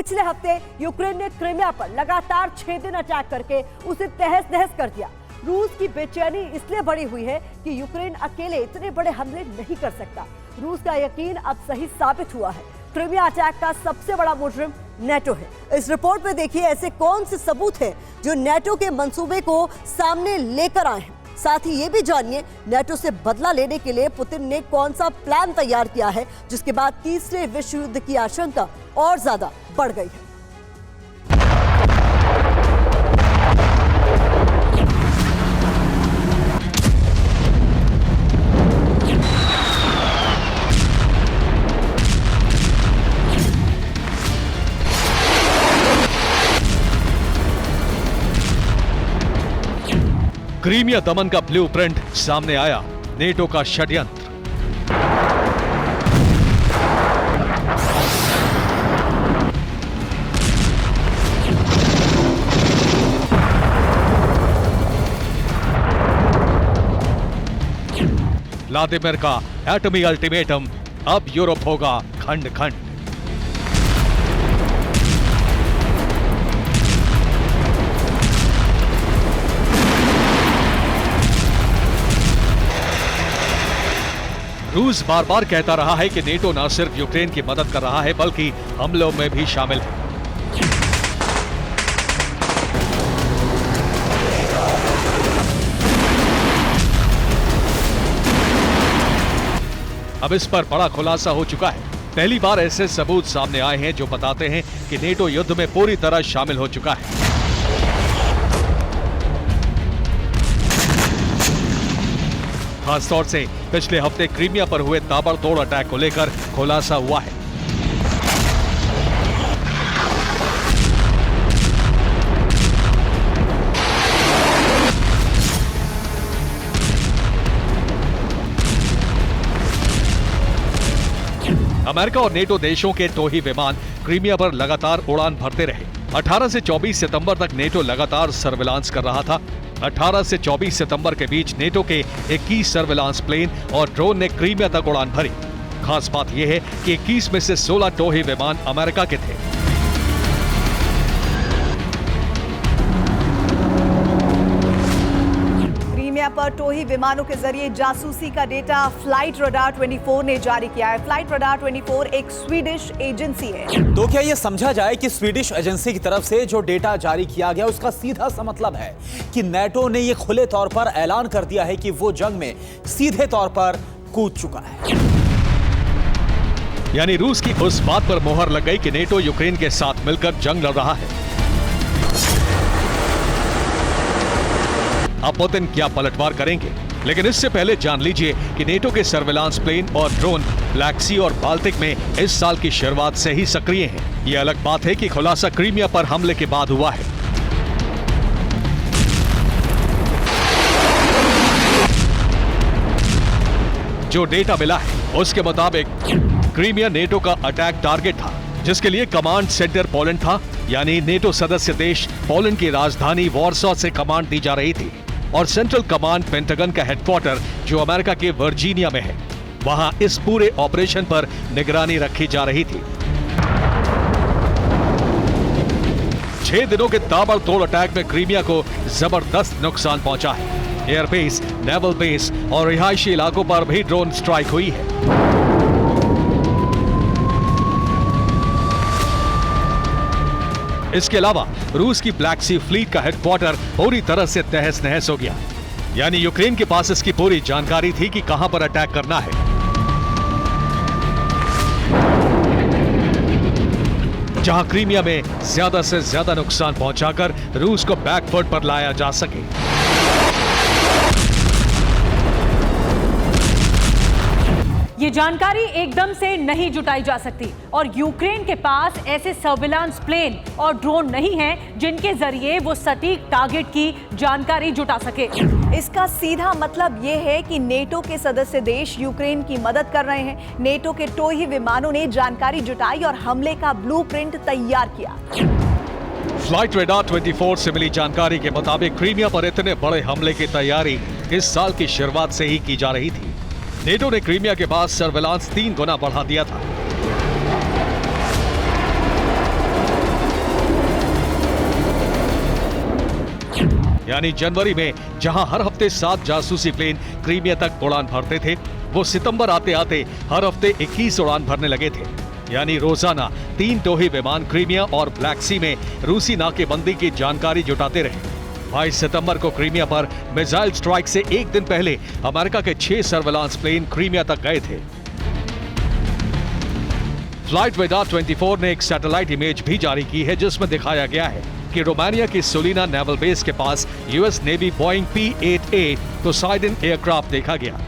पिछले हफ्ते यूक्रेन ने क्रीमिया पर लगातार 6 दिन अटैक करके उसे तहस नहस कर दिया। रूस की बेचैनी इसलिए बढ़ी हुई है कि यूक्रेन अकेले इतने बड़े हमले नहीं कर सकता। रूस का यकीन अब सही साबित हुआ है। क्रीमिया अटैक का सबसे बड़ा मुजरिम नेटो है। इस रिपोर्ट में देखिए ऐसे कौन से सबूत हैं जो नेटो के मंसूबे को सामने लेकर आए हैं। साथ ही ये भी जानिए नेटो से बदला लेने के लिए पुतिन ने कौन सा प्लान तैयार किया है, जिसके बाद तीसरे विश्व युद्ध की आशंका और ज्यादा बढ़ गई है। क्रीमिया दमन का ब्लूप्रिंट सामने आया, नेटो का षड्यंत्र। व्लादिमीर का एटमी अल्टीमेटम, अब यूरोप होगा खंड खंड। रूस बार बार कहता रहा है कि नेटो न सिर्फ यूक्रेन की मदद कर रहा है बल्कि हमलों में भी शामिल है। अब इस पर बड़ा खुलासा हो चुका है। पहली बार ऐसे सबूत सामने आए हैं जो बताते हैं कि नेटो युद्ध में पूरी तरह शामिल हो चुका है। खासतौर से पिछले हफ्ते क्रीमिया पर हुए ताबड़तोड़ अटैक को लेकर खुलासा हुआ है। अमेरिका और नेटो देशों के टोही विमान क्रीमिया पर लगातार उड़ान भरते रहे। 18 से 24 सितंबर तक नेटो लगातार सर्विलांस कर रहा था। 18 से 24 सितंबर के बीच नेटो के 21 सर्विलांस प्लेन और ड्रोन ने क्रीमिया तक उड़ान भरी। खास बात यह है कि 21 में से 16 टोही विमान अमेरिका के थे। क्रीमिया पर टोही विमानों के जरिए जासूसी का डेटा फ्लाइट रडार 24 ने जारी किया है। फ्लाइट रडार 24 एक स्वीडिश एजेंसी है। तो क्या यह समझा जाए कि स्वीडिश एजेंसी की तरफ से जो डेटा जारी किया गया उसका सीधा सा मतलब है कि नेटो ने यह खुले तौर पर ऐलान कर दिया है कि वो जंग में सीधे तौर पर कूद चुका है। यानी रूस की उस बात पर मोहर लग गई कि नेटो यूक्रेन के साथ मिलकर जंग लड़ रहा है। अब पुतिन क्या पलटवार करेंगे, लेकिन इससे पहले जान लीजिए कि नेटो के सर्विलांस प्लेन और ड्रोन ब्लैक सी और बाल्टिक में इस साल की शुरुआत से ही सक्रिय हैं। यह अलग बात है कि खुलासा क्रीमिया पर हमले के बाद हुआ है। जो डेटा मिला है उसके मुताबिक क्रीमिया नेटो का अटैक टारगेट था, जिसके लिए कमांड सेंटर पोलैंड था। यानी नेटो सदस्य देश पोलैंड की राजधानी वॉर्सो से कमांड दी जा रही थी और सेंट्रल कमांड पेंटागन का हेडक्वार्टर जो अमेरिका के वर्जीनिया में है, वहां इस पूरे ऑपरेशन पर निगरानी रखी जा रही थी। 6 दिनों के ताबड़तोड़ अटैक में क्रीमिया को जबरदस्त नुकसान पहुंचा है। एयरबेस, नेवल बेस और रिहायशी इलाकों पर भी ड्रोन स्ट्राइक हुई है। इसके अलावा रूस की ब्लैक सी फ्लीट का हेडक्वार्टर पूरी तरह से तहस नहस हो गया। यानी यूक्रेन के पास इसकी पूरी जानकारी थी कि कहां पर अटैक करना है। जहां क्रीमिया में ज्यादा से ज्यादा नुकसान पहुंचाकर रूस को बैकफुट पर लाया जा सके। ये जानकारी एकदम से नहीं जुटाई जा सकती और यूक्रेन के पास ऐसे सर्विलांस प्लेन और ड्रोन नहीं हैं जिनके जरिए वो सटीक टारगेट की जानकारी जुटा सके। इसका सीधा मतलब ये है कि नेटो के सदस्य देश यूक्रेन की मदद कर रहे हैं। नेटो के टोही विमानों ने जानकारी जुटाई और हमले का ब्लूप्रिंट तैयार किया। फ्लाइट रडार 24 से मिली जानकारी के मुताबिक क्रीमिया पर इतने बड़े हमले की तैयारी इस साल की शुरुआत से ही की जा रही थी। नेटो ने क्रीमिया के पास सर्विलांस 3 गुना बढ़ा दिया था। यानी जनवरी में जहां हर हफ्ते 7 जासूसी प्लेन क्रीमिया तक उड़ान भरते थे, वो सितंबर आते आते हर हफ्ते 21 उड़ान भरने लगे थे। यानी रोजाना 3 टोही विमान क्रीमिया और ब्लैक सी में रूसी नाकेबंदी की जानकारी जुटाते रहे। 22 सितंबर को क्रीमिया पर मिसाइल स्ट्राइक से एक दिन पहले अमेरिका के 6 सर्विलांस प्लेन क्रीमिया तक गए थे। फ्लाइट वेदार 24 ने एक सैटेलाइट इमेज भी जारी की है, जिसमें दिखाया गया है कि रोमानिया की सोलिना नेवल बेस के पास US navy Boeing P-8A Poseidon aircraft देखा गया।